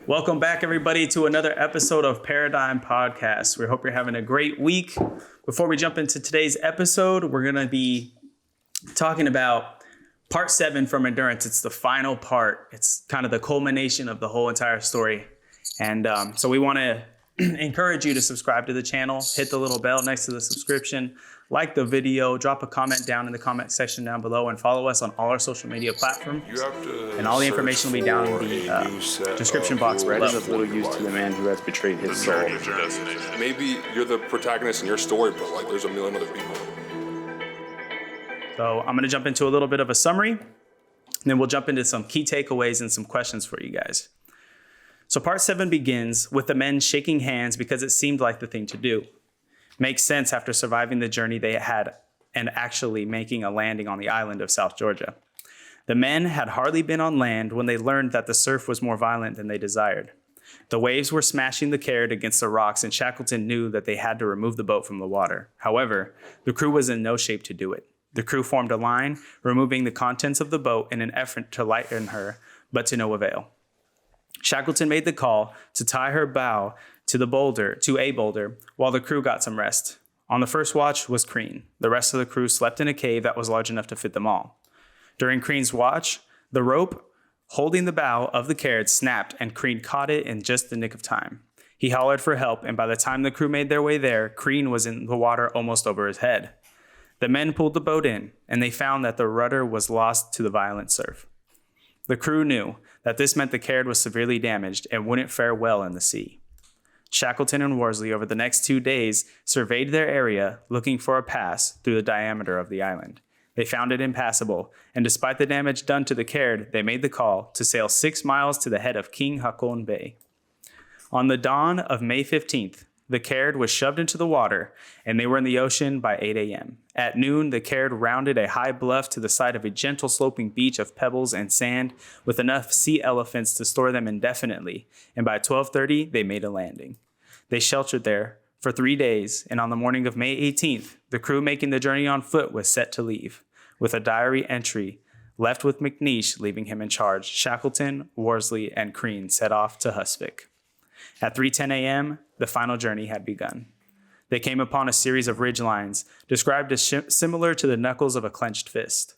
Welcome back, everybody, to another episode of Paradyme Podcast. We hope you're having a great week. Before we jump into today's episode, we're going to be talking about part 7 from Endurance. It's the final part. It's kind of the culmination of the whole entire story. And so we want to encourage you to subscribe to the channel, hit the little bell next to the subscription, like the video, drop a comment down in the comment section down below, and follow us on all our social media platforms. And all the information will be down in the description box below. Bread is of little use to the man who has betrayed his soul. Maybe you're the protagonist in your story, but like there's a million other people. So I'm going to jump into a little bit of a summary, and then we'll jump into some key takeaways and some questions for you guys. So part 7 begins with the men shaking hands because it seemed like the thing to do. Makes sense after surviving the journey they had and actually making a landing on the island of South Georgia. The men had hardly been on land when they learned that the surf was more violent than they desired. The waves were smashing the Caird against the rocks, and Shackleton knew that they had to remove the boat from the water. However, the crew was in no shape to do it. The crew formed a line, removing the contents of the boat in an effort to lighten her, but to no avail. Shackleton made the call to tie her bow to a boulder, while the crew got some rest. On the first watch was Crean. The rest of the crew slept in a cave that was large enough to fit them all. During Crean's watch, the rope holding the bow of the Caird snapped, and Crean caught it in just the nick of time. He hollered for help, and by the time the crew made their way there, Crean was in the water almost over his head. The men pulled the boat in, and they found that the rudder was lost to the violent surf. The crew knew that this meant the Caird was severely damaged and wouldn't fare well in the sea. Shackleton and Worsley, over the next 2 days, surveyed their area, looking for a pass through the diameter of the island. They found it impassable, and despite the damage done to the Caird, they made the call to sail 6 miles to the head of King Haakon Bay. On the dawn of May 15th, the Caird was shoved into the water, and they were in the ocean by 8 a.m. At noon, the Caird rounded a high bluff to the side of a gentle sloping beach of pebbles and sand with enough sea elephants to store them indefinitely, and by 12:30, they made a landing. They sheltered there for 3 days, and on the morning of May 18th, the crew making the journey on foot was set to leave, with a diary entry left with McNeish leaving him in charge. Shackleton, Worsley, and Crean set off to Husvik. At 3:10 a.m., the final journey had begun. They came upon a series of ridge lines, described as similar to the knuckles of a clenched fist.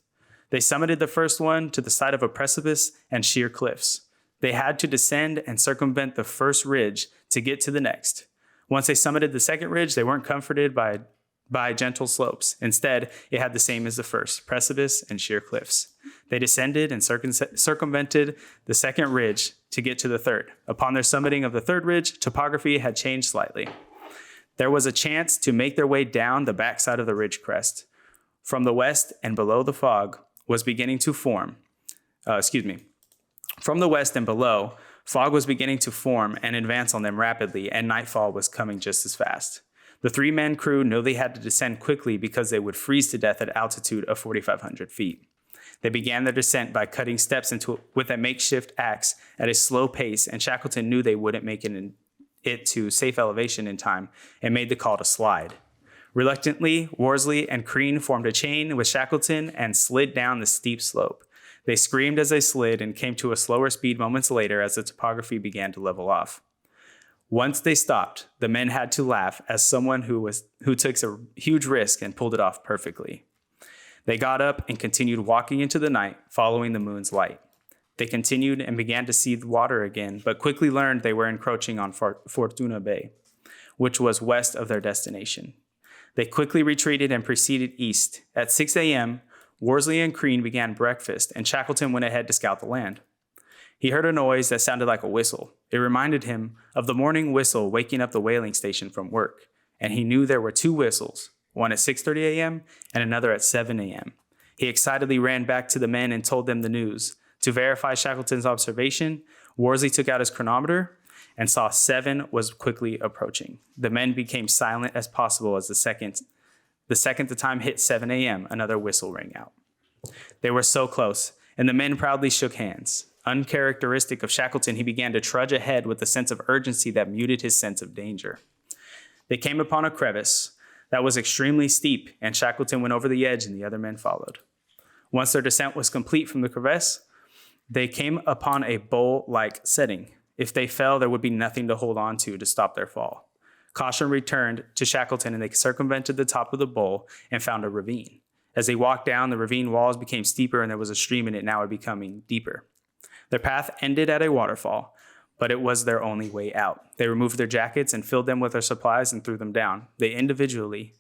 They summited the first one to the side of a precipice and sheer cliffs. They had to descend and circumvent the first ridge to get to the next. Once they summited the second ridge, they weren't comforted by gentle slopes. Instead, it had the same as the first, precipice and sheer cliffs. They descended and circumvented the second ridge to get to the third. Upon their summiting of the third ridge, topography had changed slightly. There was a chance to make their way down the backside of the ridge crest. From the west and below, the fog was beginning to form. From the west and below, fog was beginning to form and advance on them rapidly, and nightfall was coming just as fast. The 3-man crew knew they had to descend quickly because they would freeze to death at altitude of 4,500 feet. They began their descent by cutting steps with a makeshift axe at a slow pace, and Shackleton knew they wouldn't make it to safe elevation in time and made the call to slide. Reluctantly, Worsley and Crean formed a chain with Shackleton and slid down the steep slope. They screamed as they slid and came to a slower speed moments later as the topography began to level off. Once they stopped, the men had to laugh as someone who took a huge risk and pulled it off perfectly. They got up and continued walking into the night, following the moon's light. They continued and began to see the water again, but quickly learned they were encroaching on Fortuna Bay, which was west of their destination. They quickly retreated and proceeded east. At 6 a.m., Worsley and Crean began breakfast, and Shackleton went ahead to scout the land. He heard a noise that sounded like a whistle. It reminded him of the morning whistle waking up the whaling station from work, and he knew there were 2 whistles, one at 6:30 a.m. and another at 7 a.m. He excitedly ran back to the men and told them the news. To verify Shackleton's observation, Worsley took out his chronometer and saw 7 was quickly approaching. The men became silent as possible as the second the time hit 7 a.m., another whistle rang out. They were so close, and the men proudly shook hands. Uncharacteristic of Shackleton, he began to trudge ahead with a sense of urgency that muted his sense of danger. They came upon a crevice that was extremely steep, and Shackleton went over the edge and the other men followed. Once their descent was complete from the crevasse, they came upon a bowl-like setting. If they fell, there would be nothing to hold on to stop their fall. Caution returned to Shackleton, and they circumvented the top of the bowl and found a ravine. As they walked down, the ravine walls became steeper, and there was a stream in it now becoming deeper. Their path ended at a waterfall, but it was their only way out. They removed their jackets and filled them with their supplies and threw them down. Then individually,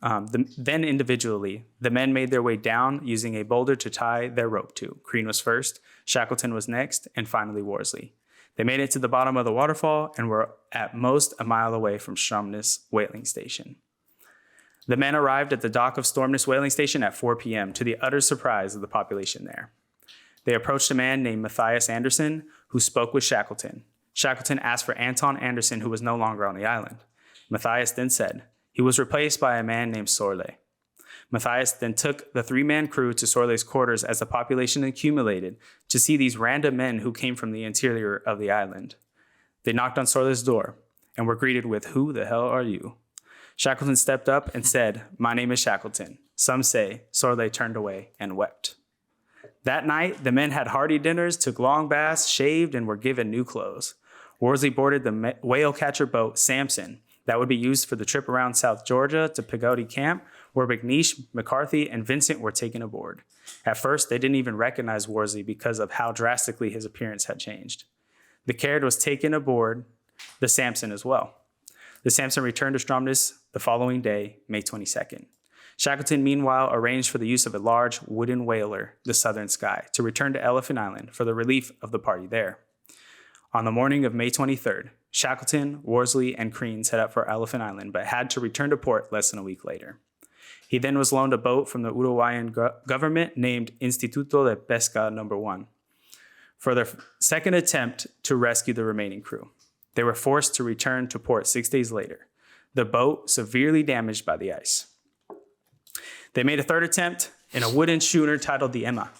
the men made their way down using a boulder to tie their rope to. Crean was first, Shackleton was next, and finally Worsley. They made it to the bottom of the waterfall and were at most a mile away from Stromness whaling station. The men arrived at the dock of Stromness whaling station at 4 p.m. to the utter surprise of the population there. They approached a man named Matthias Anderson, who spoke with Shackleton. Shackleton asked for Anton Anderson, who was no longer on the island. Matthias then said he was replaced by a man named Sorley. Matthias then took the 3-man crew to Sorley's quarters as the population accumulated to see these random men who came from the interior of the island. They knocked on Sorley's door and were greeted with, "Who the hell are you?" Shackleton stepped up and said, "My name is Shackleton." Some say Sorley turned away and wept. That night, the men had hearty dinners, took long baths, shaved, and were given new clothes. Worsley boarded the whale catcher boat Samson that would be used for the trip around South Georgia to Peggotty Camp, where McNeish, McCarthy, and Vincent were taken aboard. At first, they didn't even recognize Worsley because of how drastically his appearance had changed. The Caird was taken aboard the Samson as well. The Samson returned to Stromness the following day, May 22nd. Shackleton, meanwhile, arranged for the use of a large wooden whaler, the Southern Sky, to return to Elephant Island for the relief of the party there. On the morning of May 23rd, Shackleton, Worsley, and Crean set out for Elephant Island, but had to return to port less than a week later. He then was loaned a boat from the Uruguayan government named Instituto de Pesca No. 1 for their second attempt to rescue the remaining crew. They were forced to return to port 6 days later, the boat severely damaged by the ice. They made a third attempt in a wooden schooner titled the Emma,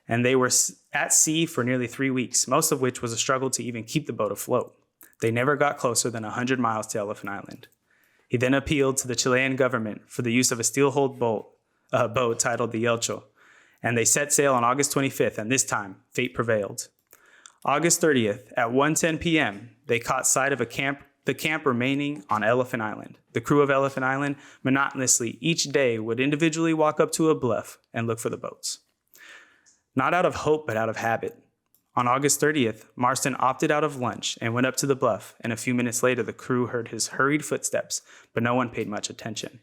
and they were at sea for nearly 3 weeks, most of which was a struggle to even keep the boat afloat. They never got closer than 100 miles to Elephant Island. He then appealed to the Chilean government for the use of a steel-hulled boat titled the Elcho, and they set sail on August 25th, and this time, fate prevailed. August 30th, at 1:10 p.m., they caught sight of the camp remaining on Elephant Island. The crew of Elephant Island, monotonously each day, would individually walk up to a bluff and look for the boats. Not out of hope, but out of habit. On August 30th, Marston opted out of lunch and went up to the bluff, and a few minutes later, the crew heard his hurried footsteps, but no one paid much attention.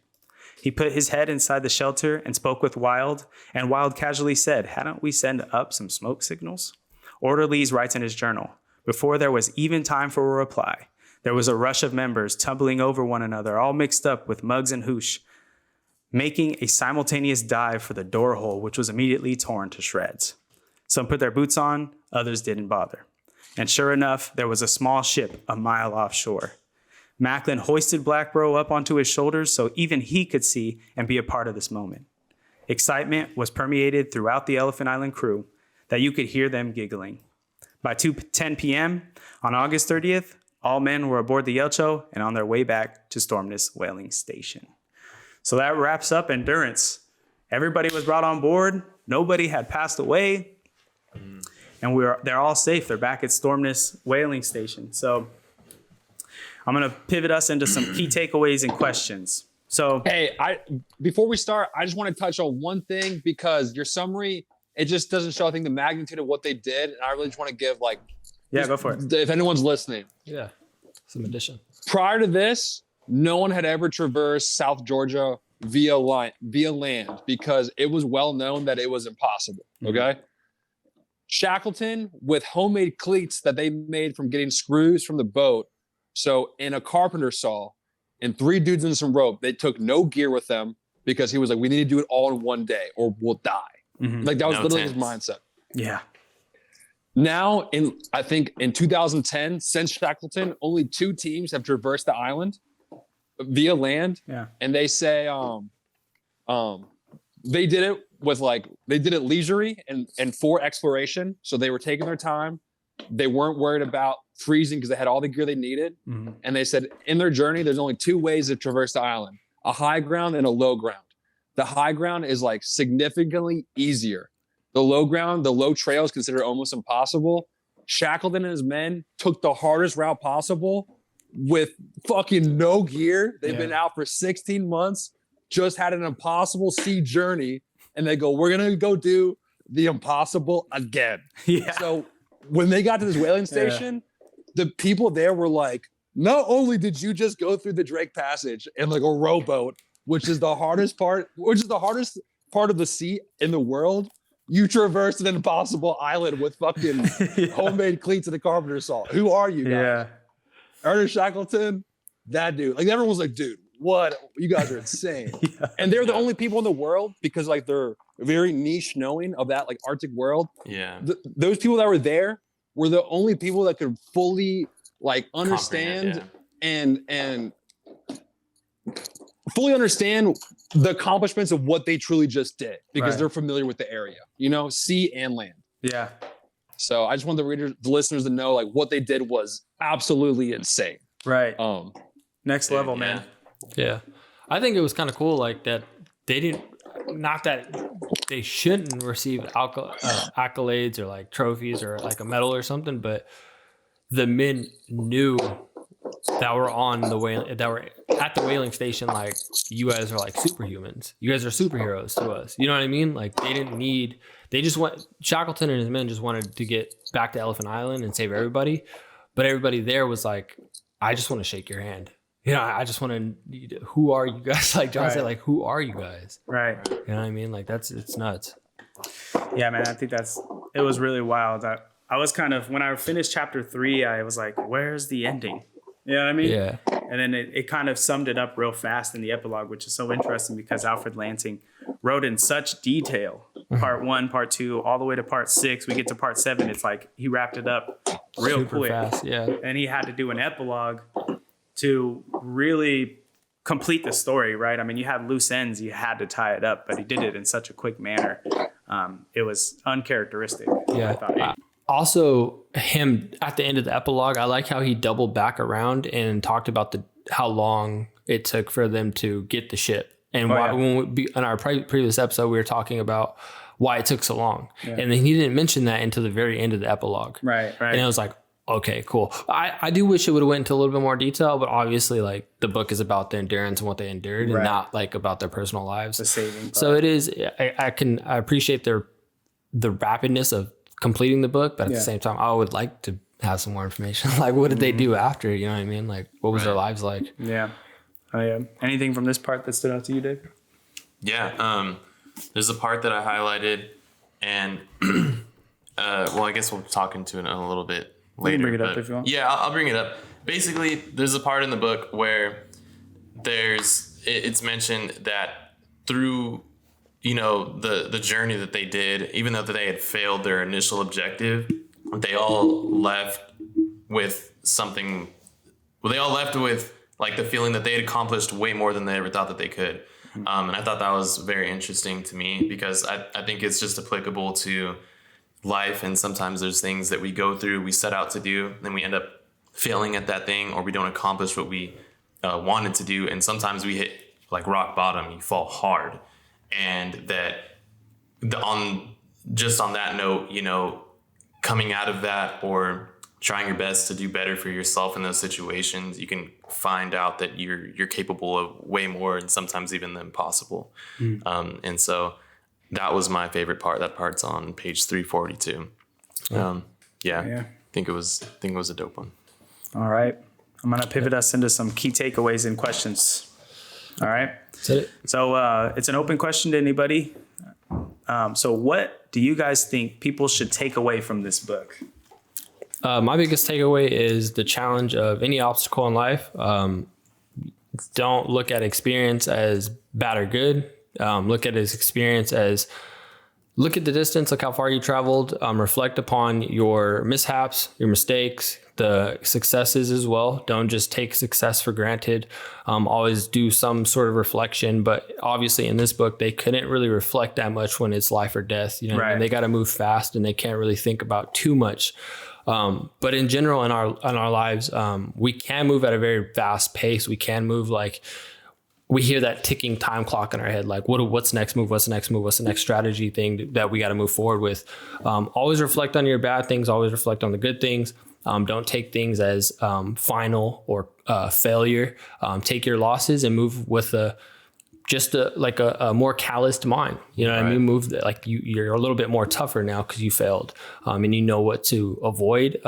He put his head inside the shelter and spoke with Wild, and Wild casually said, "Hadn't we send up some smoke signals?" Orderlies writes in his journal, "Before there was even time for a reply, there was a rush of members tumbling over one another, all mixed up with mugs and hoosh, making a simultaneous dive for the door hole, which was immediately torn to shreds. Some put their boots on, others didn't bother. And sure enough, there was a small ship a mile offshore. Macklin hoisted Blackbro up onto his shoulders so even he could see and be a part of this moment. Excitement was permeated throughout the Elephant Island crew that you could hear them giggling. By 2:10 p.m. on August 30th, all men were aboard the Elcho and on their way back to Stromness whaling station." So that wraps up Endurance. Everybody was brought on board. Nobody had passed away. And they're all safe. They're back at Stromness whaling station. So I'm going to pivot us into some key takeaways and questions. So, hey, before we start, I just want to touch on one thing because your summary, it just doesn't show, I think, the magnitude of what they did. And I really just want to give go for it. If anyone's listening. Yeah, some addition. Prior to this, no one had ever traversed South Georgia via land because it was well known that it was impossible. Okay. Shackleton, with homemade cleats that they made from getting screws from the boat, so in a carpenter saw, and 3 dudes in some rope, they took no gear with them because he was like, "We need to do it all in one day or we'll die." Like that was literally his mindset. Yeah. Now, I think in 2010, since Shackleton, only 2 teams have traversed the island via land. Yeah. And they say they did it they did it leisurely and for exploration. So they were taking their time. They weren't worried about freezing because they had all the gear they needed. And they said in their journey, there's only 2 ways to traverse the island: a high ground and a low ground. The high ground is significantly easier. The low ground, the low trail is considered almost impossible. Shackleton and his men took the hardest route possible with fucking no gear. They've been out for 16 months, just had an impossible sea journey, and they go, we're gonna go do the impossible again. Yeah. So when they got to this whaling station, the people there were like, not only did you just go through the Drake Passage in like a rowboat, which is the hardest part of the sea in the world, you traversed an impossible island with fucking homemade cleats and a carpenter's saw. Who are you guys? Yeah. Ernest Shackleton, that dude. Like everyone was like, dude, what? You guys are insane. And they're the only people in the world because like they're very niche knowing of that like Arctic world. Yeah. Those people that were there were the only people that could fully like understand and fully understand the accomplishments of what they truly just did because they're familiar with the area, you know, sea and land. Yeah. So I just want the listeners to know like what they did was absolutely insane. Right. Next level, man. Yeah. I think it was kind of cool, like that they didn't, not that they shouldn't receive accolades or like trophies or like a medal or something, but the men knew that were on the whaling, that were at the whaling station, like, you guys are like superhumans. You guys are superheroes to us. You know what I mean? Like Shackleton and his men just wanted to get back to Elephant Island and save everybody. But everybody there was like, I just want to shake your hand. You know, I just want to, who are you guys? Like John said, like, who are you guys? Right. You know what I mean? Like it's nuts. Yeah, man, I think it was really wild. I was kind of, when I finished chapter 3, I was like, where's the ending? You know what I mean? Yeah. And then it kind of summed it up real fast in the epilogue, which is so interesting because Alfred Lansing wrote in such detail, part 1, part 2, all the way to part 6. We get to part 7. It's like he wrapped it up real Super quick. fast, yeah. And he had to do an epilogue to really complete the story, right? I mean, you had loose ends, you had to tie it up, but he did it in such a quick manner. It was uncharacteristic. Yeah. I thought. Also, him at the end of the epilogue, I like how he doubled back around and talked about how long it took for them to get the ship. And when in our previous episode, we were talking about why it took so long. Yeah. And then he didn't mention that until the very end of the epilogue. Right. And it was like, okay, cool. I do wish it would have went into a little bit more detail, but obviously, like, the book is about the endurance and what they endured and not like about their personal lives. The saving part. So it is, I appreciate the rapidness of completing the book, but at the same time, I would like to have some more information. Like, what did they do after? You know what I mean? Like, what was their lives like? Yeah. Oh, yeah. Anything from this part that stood out to you, Dave? Yeah. There's a part that I highlighted, and well, I guess we'll talk into it in a little bit later. You can bring it up if you want. Yeah, I'll bring it up. Basically, there's a part in the book where it's mentioned that through, you know, the journey that they did, even though they had failed their initial objective, they all left with something. Well, they all left with like the feeling that they had accomplished way more than they ever thought that they could. And I thought that was very interesting to me because I think it's just applicable to life. And sometimes there's things that we go through, we set out to do, then we end up failing at that thing, or we don't accomplish what we wanted to do. And sometimes we hit like rock bottom, you fall hard. And that on that note, you know, coming out of that or trying your best to do better for yourself in those situations, you can find out that you're capable of way more and sometimes even the impossible. And so that was my favorite part. That part's on page 342. I think it was a dope one. All right. I'm going to pivot us into some key takeaways and questions. All right. So it's an open question to anybody. So what do you guys think people should take away from this book? My biggest takeaway is the challenge of any obstacle in life. Don't look at experience as bad or good. Look at his experience as look at the distance, look how far you traveled, reflect upon your mishaps, your mistakes, the successes as well. Don't just take success for granted. Always do some sort of reflection. But obviously in this book, they couldn't really reflect that much when it's life or death. You know, and they got to move fast and they can't really think about too much. But in general, in our lives, we can move at a very fast pace. We can move like we hear that ticking time clock in our head, like what's the next move? What's the next move? What's the next strategy thing that we got to move forward with? Always reflect on your bad things. Always reflect on the good things. Don't take things as final or failure. Take your losses and move with a more calloused mind. You know what I mean? Move like you're a little bit more tougher now because you failed, and you know what to avoid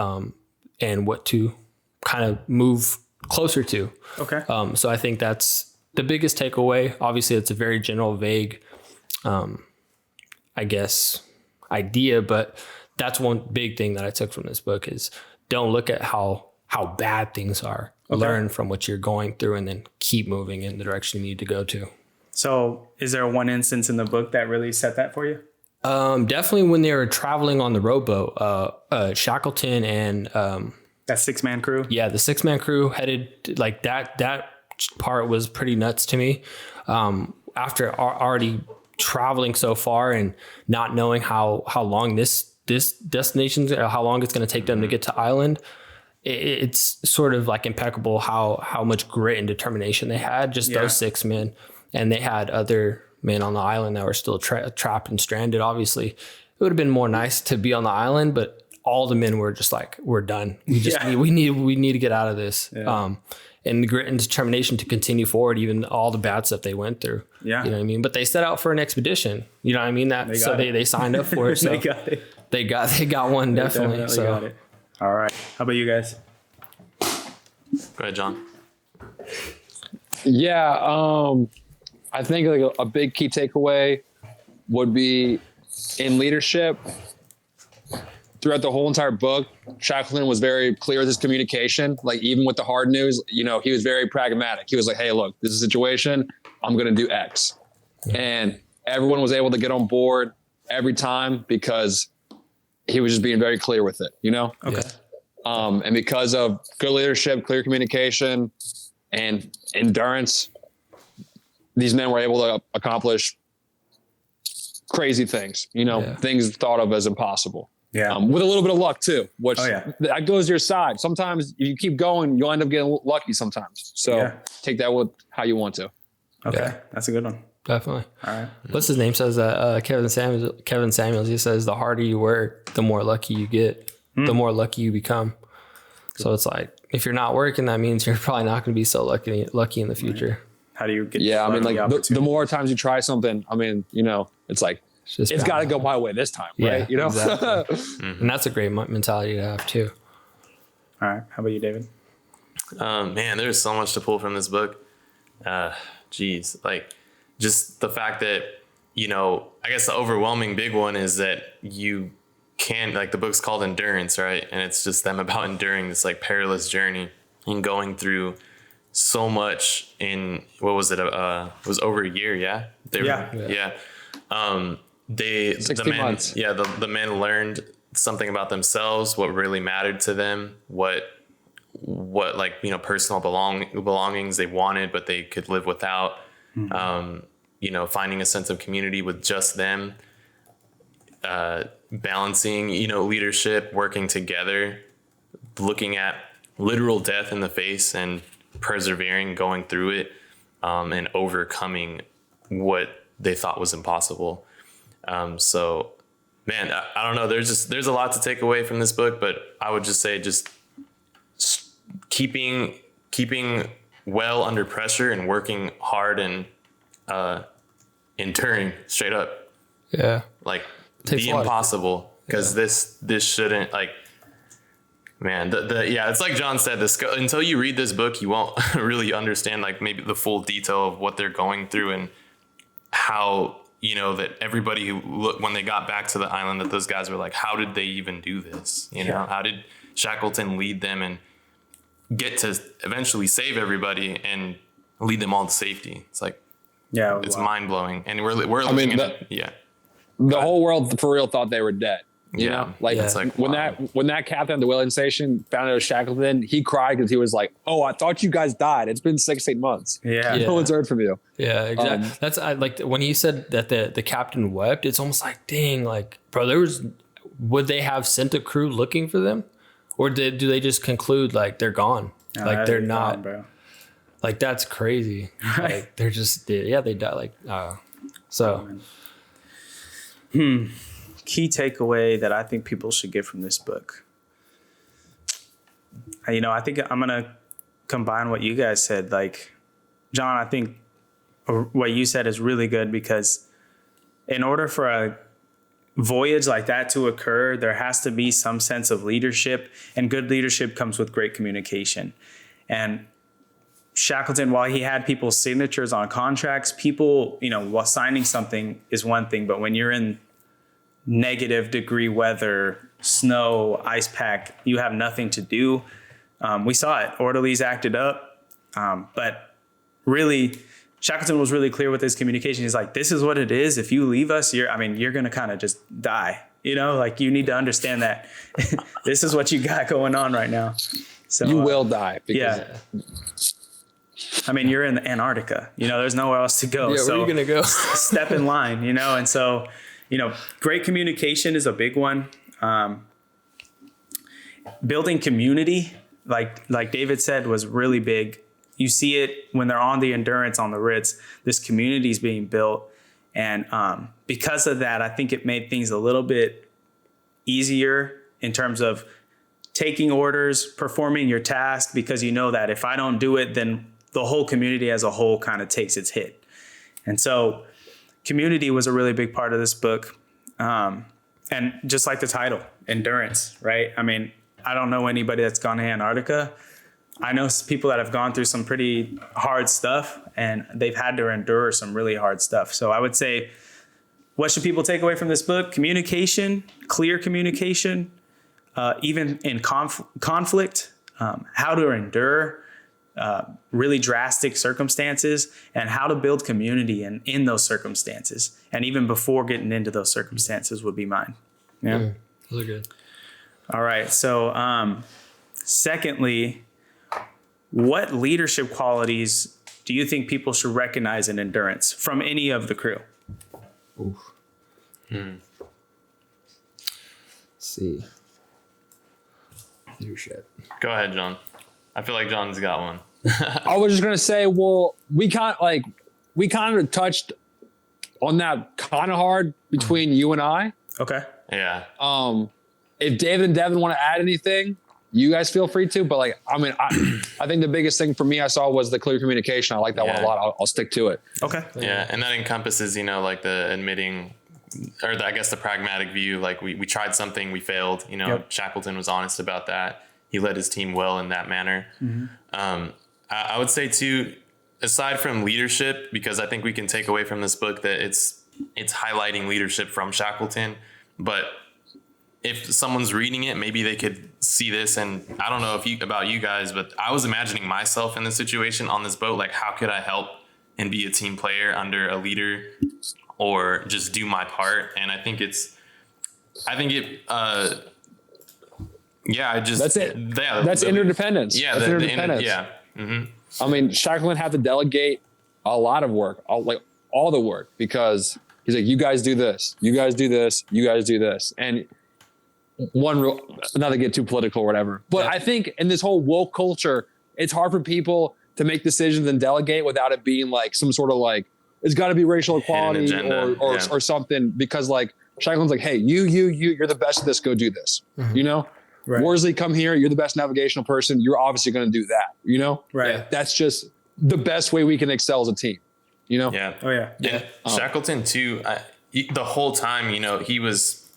and what to kind of move closer to. Okay. So I think that's the biggest takeaway. Obviously, it's a very general, vague, I guess, idea, but that's one big thing that I took from this book is don't look at how bad things are. Okay. Learn from what you're going through and then keep moving in the direction you need to go to. So is there one instance in the book that really set that for you? Definitely when they were traveling on the rowboat, Shackleton and that 6-man crew. Yeah, the 6-man crew headed like that part was pretty nuts to me. After already traveling so far and not knowing how long this destination, how long it's going to take them to get to island, it's sort of like impeccable how much grit and determination they had. Just those 6 men, and they had other men on the island that were still trapped and stranded. Obviously, it would have been more nice to be on the island, but all the men were just like, we're done. We need to get out of this. Yeah. And the grit and determination to continue forward, even all the bad stuff they went through. Yeah. You know what I mean? But they set out for an expedition. You know what I mean? They signed up for it. So they got one, definitely. So got it. All right. How about you guys? Go ahead, John. Yeah. I think like a big key takeaway would be in leadership. Throughout the whole entire book, Shackleton was very clear with his communication. Like even with the hard news, he was very pragmatic. He was like, hey, look, this is a situation. I'm going to do X. And everyone was able to get on board every time because he was just being very clear with it, Okay. And because of good leadership, clear communication, and endurance, these men were able to accomplish crazy things, things thought of as impossible. Yeah. With a little bit of luck too, which that goes to your side. Sometimes if you keep going, you'll end up getting lucky sometimes. So take that with how you want to. Okay. That's a good one. Definitely. All right. What's his name says that Kevin Samuels, he says the harder you work, the more lucky you get, the more lucky you become. So it's like, if you're not working, that means you're probably not going to be so lucky in the future. Right. How do you get the more times you try something, it's like, it's got to go my way this time, right? Exactly. And that's a great mentality to have too. All right. How about you, David? Man, there's so much to pull from this book. Like just the fact that, I guess the overwhelming big one is that you can, like the book's called Endurance, right? And it's just them about enduring this like perilous journey and going through so much in, what was it? It was over a year. Yeah. The men, months. The men learned something about themselves, what really mattered to them, what like, personal belongings they wanted, but they could live without, finding a sense of community with just them, balancing, leadership, working together, looking at literal death in the face and persevering, going through it, and overcoming what they thought was impossible. So man, I don't know. There's a lot to take away from this book, but I would just say keeping well under pressure and working hard and enduring straight up. Yeah. Like the impossible, because this shouldn't, like, man, it's like John said, until you read this book, you won't really understand like maybe the full detail of what they're going through and how, that everybody when they got back to the island, that those guys were like, how did they even do this? How did Shackleton lead them and get to eventually save everybody and lead them all to safety? It's like, it's mind blowing. And we're looking at the whole world for real thought they were dead. It's like when that captain at the whaling station found out it was Shackleton, he cried because he was like, "Oh, I thought you guys died. It's been 6-8 months. No one's heard from you." Yeah, exactly. That's like when he said that the captain wept. It's almost like, dang, like, bro, would they have sent a crew looking for them, or do they just conclude like they're gone, like they're not, bro. Like that's crazy. Right. Like they're just they die like so. Key takeaway that I think people should get from this book. You know, I think I'm gonna combine what you guys said. Like, John, I think what you said is really good, because in order for a voyage like that to occur, there has to be some sense of leadership, and good leadership comes with great communication. And Shackleton, while he had people's signatures on contracts, people, you know, while signing something is one thing, but when you're in negative degree weather, snow, ice pack, you have nothing to do. We saw it. Orderlies acted up. But really, Shackleton was really clear with his communication. He's like, this is what it is. If you leave us, you're going to kind of just die. You know, like you need to understand that this is what you got going on right now. So You will die. Yeah. I mean, you're in Antarctica, you know, there's nowhere else to go. Yeah, so where are you gonna go? step in line, you know? And so, you know, great communication is a big one. Building community, like David said, was really big. You see it when they're on the Endurance on the Ritz, this community is being built. And because of that, I think it made things a little bit easier in terms of taking orders, performing your task, because you know that if I don't do it, then the whole community as a whole kind of takes its hit. And so community was a really big part of this book. And just like the title, endurance, right? I mean, I don't know anybody that's gone to Antarctica. I know people that have gone through some pretty hard stuff, and they've had to endure some really hard stuff. So I would say, what should people take away from this book? Communication, clear communication, even in conflict, how to endure really drastic circumstances, and how to build community in those circumstances. And even before getting into those circumstances would be mine. Yeah. Those are good. All right. So secondly, what leadership qualities do you think people should recognize in endurance from any of the crew? Let's see. Leadership. Go ahead, John. I feel like John's got one. I was just gonna say, well, we kind of touched on that kind of hard between you and I. Okay. Yeah. If David and Devin want to add anything, you guys feel free to. But like, I mean, I think the biggest thing for me I saw was the clear communication. I like that one a lot. I'll stick to it. Okay. Yeah, and that encompasses, you know, like the admitting, or I guess the pragmatic view. Like we tried something, we failed. You know, Yep. Shackleton was honest about that. He led his team well in that manner. Mm-hmm. I would say too, aside from leadership, because I think we can take away from this book that it's highlighting leadership from Shackleton, but if someone's reading it, maybe they could see this. And I don't know about you guys, but I was imagining myself in this situation on this boat. Like, how could I help and be a team player under a leader, or just do my part? And I think that's it. Yeah, That's interdependence. Yeah, that's interdependence. Mm-hmm. I mean, Shackleton had to delegate a lot of work, all the work, because he's like, you guys do this, you guys do this, you guys do this. And not to get too political or whatever, but I think in this whole woke culture, it's hard for people to make decisions and delegate without it being like some sort of like, it's got to be racial equality or something, because like Shackleton's like, hey, you're the best at this, go do this. Mm-hmm. You know? Right. Worsley, come here. You're the best navigational person. You're obviously going to do that. You know, right? Yeah. That's just the best way we can excel as a team. You know? Yeah. Oh yeah. And Shackleton too. The whole time, you know, he was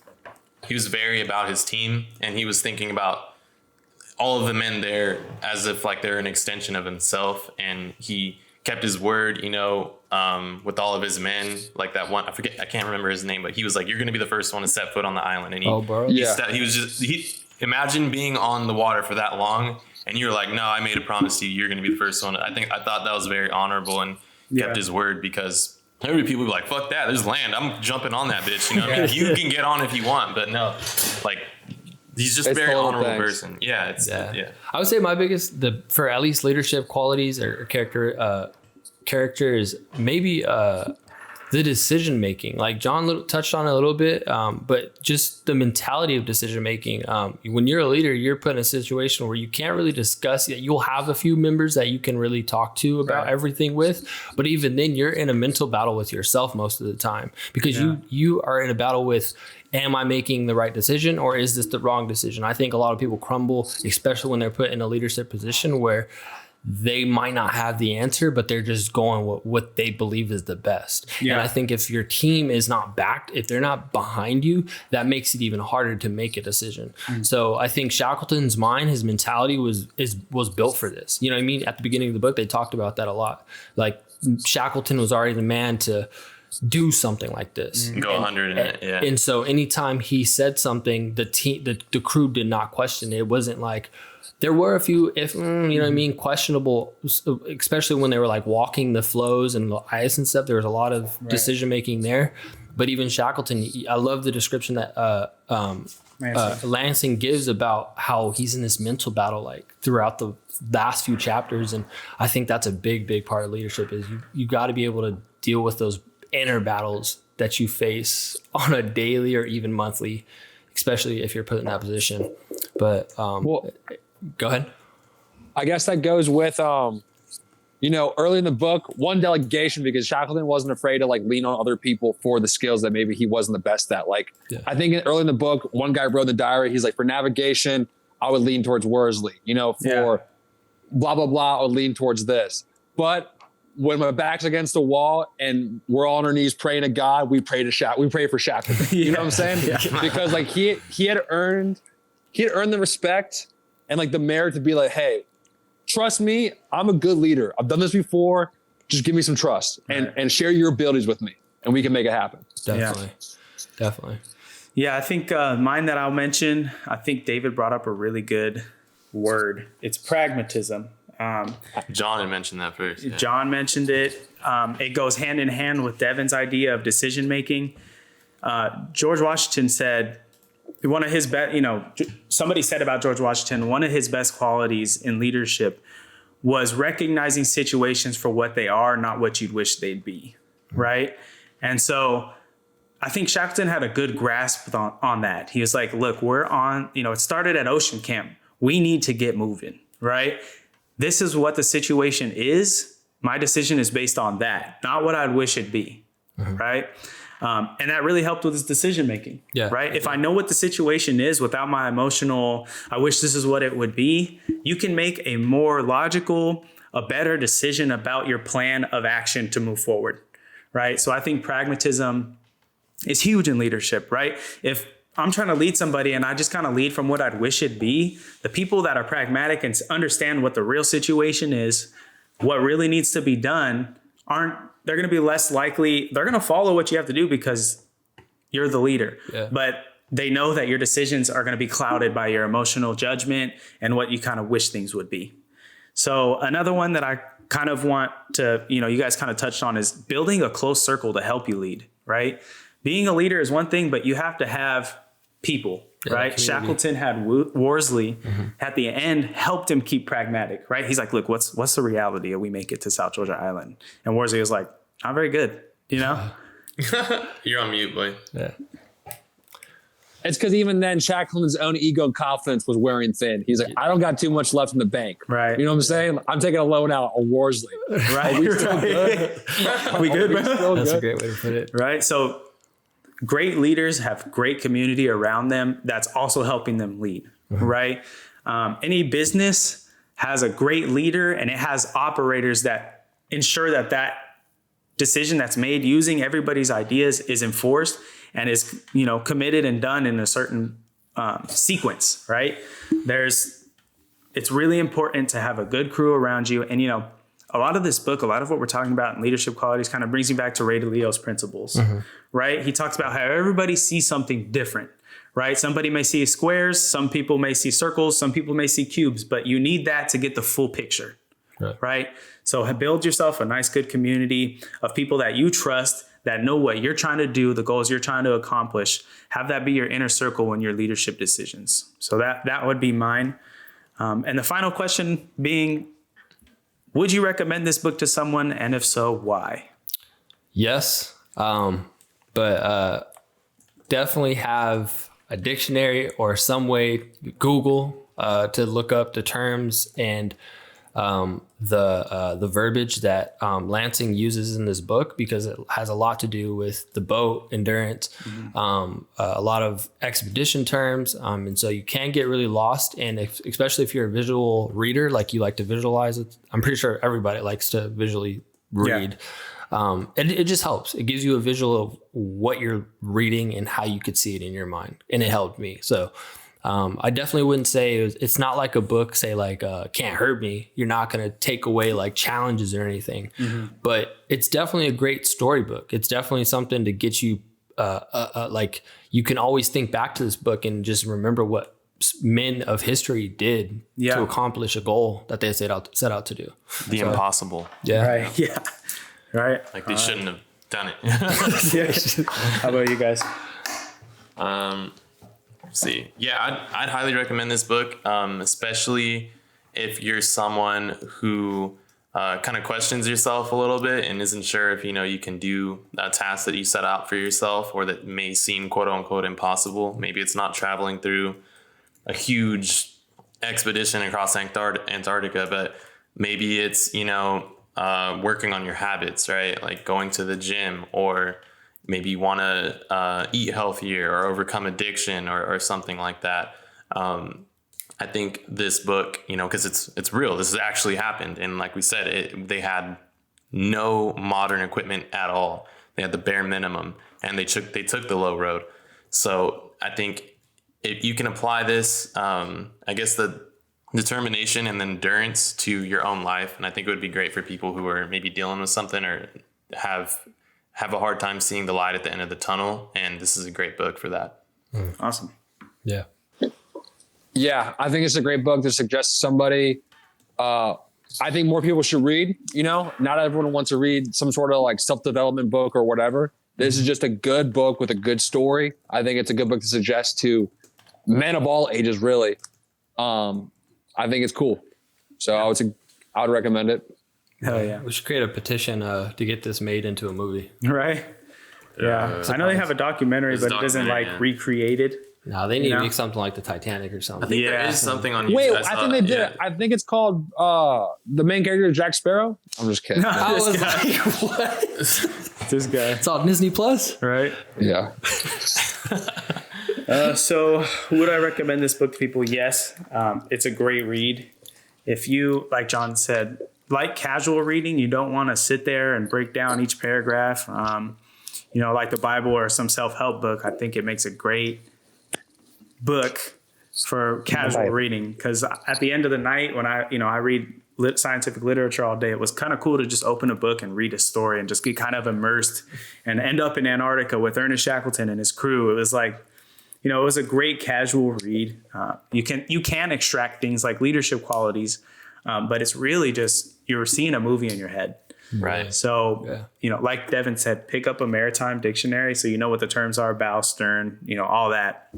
very about his team, and he was thinking about all of the men there as if like they're an extension of himself, and he kept his word. You know, with all of his men, like that one. I can't remember his name, but he was like, "You're going to be the first one to set foot on the island." And he imagine being on the water for that long, and you're like, no, I made a promise to you. You're going to be the first one. I thought that was very honorable, and kept his word, because there would be people who be like, fuck that, there's land, I'm jumping on that bitch. You know, I mean, you can get on if you want, but no, like he's just a very honorable person. Yeah, I would say my biggest, for at least leadership qualities or character is maybe the decision making, like John touched on it a little bit, but just the mentality of decision making. When you're a leader, you're put in a situation where you can't really discuss it. You'll have a few members that you can really talk to about everything with, but even then, you're in a mental battle with yourself most of the time, because you are in a battle with, am I making the right decision, or is this the wrong decision? I think a lot of people crumble, especially when they're put in a leadership position where they might not have the answer, but they're just going what they believe is the best. Yeah. And I think if your team is not backed, if they're not behind you, that makes it even harder to make a decision. So I think Shackleton's mind, his mentality was built for this. You know what I mean? At the beginning of the book, they talked about that a lot. Like Shackleton was already the man to do something like this. Go 100 in it, yeah. And so anytime he said something, the crew did not question it. It wasn't like, there were a few, you know what I mean, questionable, especially when they were like walking the flows and the ice and stuff. There was a lot of decision making there. But even Shackleton, I love the description that Lansing gives about how he's in this mental battle like throughout the last few chapters. And I think that's a big part of leadership, is you got to be able to deal with those inner battles that you face on a daily or even monthly, especially if you're put in that position. But go ahead. I guess that goes with, early in the book, one delegation, because Shackleton wasn't afraid to like lean on other people for the skills that maybe he wasn't the best at. Like, I think early in the book, one guy wrote in the diary, he's like, for navigation, I would lean towards Worsley, for blah, blah, blah, I would lean towards this. But when my back's against the wall and we're all on our knees praying to God, we pray for Shackleton. You know what I'm saying? Yeah. Because like he had earned the respect and like the merit to be like, hey, trust me, I'm a good leader. I've done this before. Just give me some trust and share your abilities with me, and we can make it happen. Definitely. Yeah, I think mine that I'll mention, I think David brought up a really good word. It's pragmatism. John had mentioned that first. Yeah. John mentioned it. It goes hand in hand with Devin's idea of decision making. George Washington said, one of his best, somebody said about George Washington, one of his best qualities in leadership was recognizing situations for what they are, not what you'd wish they'd be. Right. And so I think Shackleton had a good grasp on that. He was like, look, we're on, it started at Ocean Camp. We need to get moving. Right. This is what the situation is. My decision is based on that, not what I'd wish it'd be. Right. And that really helped with his decision making. Yeah. Right. If I know what the situation is without my emotional, I wish this is what it would be, you can make a more logical, a better decision about your plan of action to move forward. Right. So I think pragmatism is huge in leadership. Right. If I'm trying to lead somebody and I just kind of lead from what I'd wish it'd be, the people that are pragmatic and understand what the real situation is, what really needs to be done, they're going to be less likely. They're going to follow what you have to do because you're the leader. Yeah. But they know that your decisions are going to be clouded by your emotional judgment and what you kind of wish things would be. So another one that I kind of want to, you guys kind of touched on, is building a close circle to help you lead, right? Being a leader is one thing, but you have to have people, right? Community. Shackleton had Worsley at the end, helped him keep pragmatic, right? He's like, look, what's the reality if we make it to South Georgia Island? And Worsley was like, I'm very good, You're on mute, boy. Yeah. It's because even then, Shackleton's own ego and confidence was wearing thin. He's like, I don't got too much left in the bank. Right. You know what I'm saying? I'm taking a loan out on Worsley. Right. Are we still good? Are we good, bro? That's a great way to put it. Right. So great leaders have great community around them that's also helping them lead, right? Any business has a great leader and it has operators that ensure that decision that's made using everybody's ideas is enforced and is, committed and done in a certain sequence, right? It's really important to have a good crew around you. And, a lot of this book, a lot of what we're talking about in leadership qualities kind of brings me back to Ray DeLeo's principles, right? He talks about how everybody sees something different, right? Somebody may see squares, some people may see circles, some people may see cubes, but you need that to get the full picture, right? So build yourself a nice, good community of people that you trust, that know what you're trying to do, the goals you're trying to accomplish. Have that be your inner circle in your leadership decisions. So that would be mine. And the final question being, would you recommend this book to someone? And if so, why? Yes, But definitely have a dictionary or some way, Google, to look up the terms and the verbiage that Lansing uses in this book, because it has a lot to do with the boat endurance, a lot of expedition terms, and so you can get really lost. And especially if you're a visual reader, like you like to visualize it, I'm pretty sure everybody likes to visually read. And it just helps. It gives you a visual of what you're reading and how you could see it in your mind, and it helped me. So I definitely wouldn't say it's not like a book, say like Can't Hurt Me. You're not going to take away like challenges or anything, but it's definitely a great storybook. It's definitely something to get you like you can always think back to this book and just remember what men of history did to accomplish a goal that they set out to do. The impossible. Yeah. Right. Yeah. Right. Like they shouldn't have done it. How about you guys? See, yeah, I'd highly recommend this book, especially if you're someone who kind of questions yourself a little bit and isn't sure if you can do a task that you set out for yourself, or that may seem quote unquote impossible. Maybe it's not traveling through a huge expedition across Antarctica, but maybe it's working on your habits, right? Like going to the gym, or maybe you want to eat healthier or overcome addiction or something like that. I think this book, because it's real. This has actually happened. And like we said, they had no modern equipment at all. They had the bare minimum, and they took the low road. So I think if you can apply this, I guess the determination and endurance to your own life. And I think it would be great for people who are maybe dealing with something or have a hard time seeing the light at the end of the tunnel. And this is a great book for that. Awesome. Yeah. Yeah, I think it's a great book to suggest to somebody. I think more people should read, not everyone wants to read some sort of like self-development book or whatever. This is just a good book with a good story. I think it's a good book to suggest to men of all ages, really. I think it's cool. So I would recommend it. Hell yeah. We should create a petition to get this made into a movie. Right. Yeah. I know they have a documentary, but it isn't like recreated. No, they need to make something like the Titanic or something. I think there is something on YouTube. Wait, I think they did it. I think it's called the main character is Jack Sparrow. I'm just kidding. I was like, what? This guy. It's on Disney Plus. Right. Yeah. So would I recommend this book to people? Yes. It's a great read. If you, like John said, like casual reading, you don't want to sit there and break down each paragraph. Like the Bible or some self-help book, I think it makes a great book for casual reading, because at the end of the night when I read scientific literature all day, it was kind of cool to just open a book and read a story and just get kind of immersed and end up in Antarctica with Ernest Shackleton and his crew. It was like, it was a great casual read. You can extract things like leadership qualities, but it's really just you're seeing a movie in your head. Right. So, like Devin said, pick up a maritime dictionary so you know what the terms are, bow, stern, all that.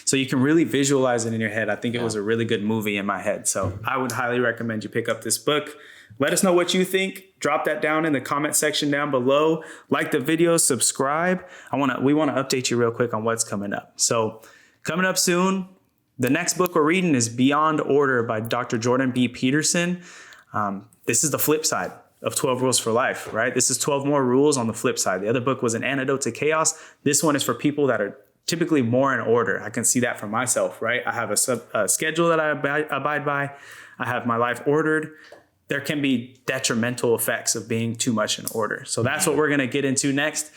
So you can really visualize it in your head. I think it was a really good movie in my head. So I would highly recommend you pick up this book. Let us know what you think. Drop that down in the comment section down below. Like the video, subscribe. We want to update you real quick on what's coming up. So coming up soon, the next book we're reading is Beyond Order by Dr. Jordan B. Peterson. This is the flip side of 12 Rules for Life, right? This is 12 more rules on the flip side. The other book was An Antidote to Chaos. This one is for people that are typically more in order. I can see that for myself, right? I have a schedule that I abide by. I have my life ordered. There can be detrimental effects of being too much in order. So that's what we're going to get into next.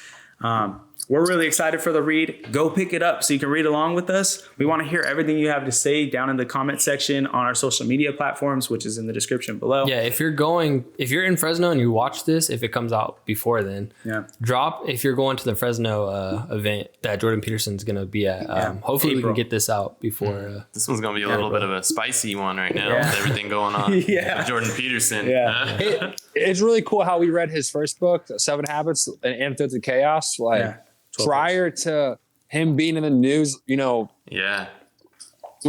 We're really excited for the read. Go pick it up so you can read along with us. We want to hear everything you have to say down in the comment section on our social media platforms, which is in the description below. Yeah, if you're in Fresno and you watch this, if it comes out before then, if you're going to the Fresno event that Jordan Peterson's going to be at, hopefully April. We can get this out before. This one's going to be a little bit of a spicy one right now with everything going on. With Jordan Peterson. Yeah. It's really cool how we read his first book, 7 Habits, An Antidote to Chaos. Prior to him being in the news, with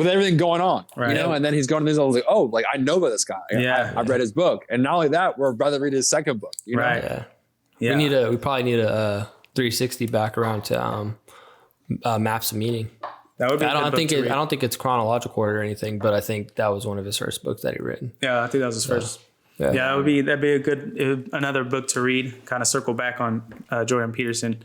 everything going on, and then he's going to the news. I was like, I know about this guy. I've read his book. And not only that, we're about to read his second book, Right. Yeah. Yeah. We probably need a 360 back around to Maps of Meaning. That would be. I don't think it's chronological order or anything, but I think that was one of his first books that he written. Yeah, I think that was his first. Yeah. That'd be a good another book to read. Kind of circle back on Jordan Peterson.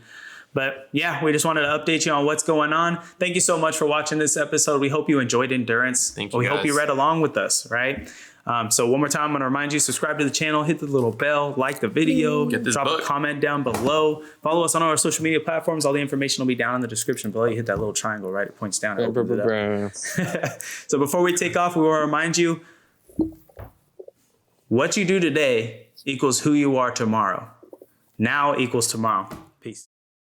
But yeah, we just wanted to update you on what's going on. Thank you so much for watching this episode. We hope you enjoyed Endurance. Thank you, We guys. hope you read along with us, right? So one more time, I'm going to remind you, subscribe to the channel, hit the little bell, like the video, Get this drop book. a comment down below. Follow us on all our social media platforms. All the information will be down in the description below. You hit that little triangle, right? It points down. It opens it up. So before we take off, we will remind you, what you do today equals who you are tomorrow. Now equals tomorrow. Peace.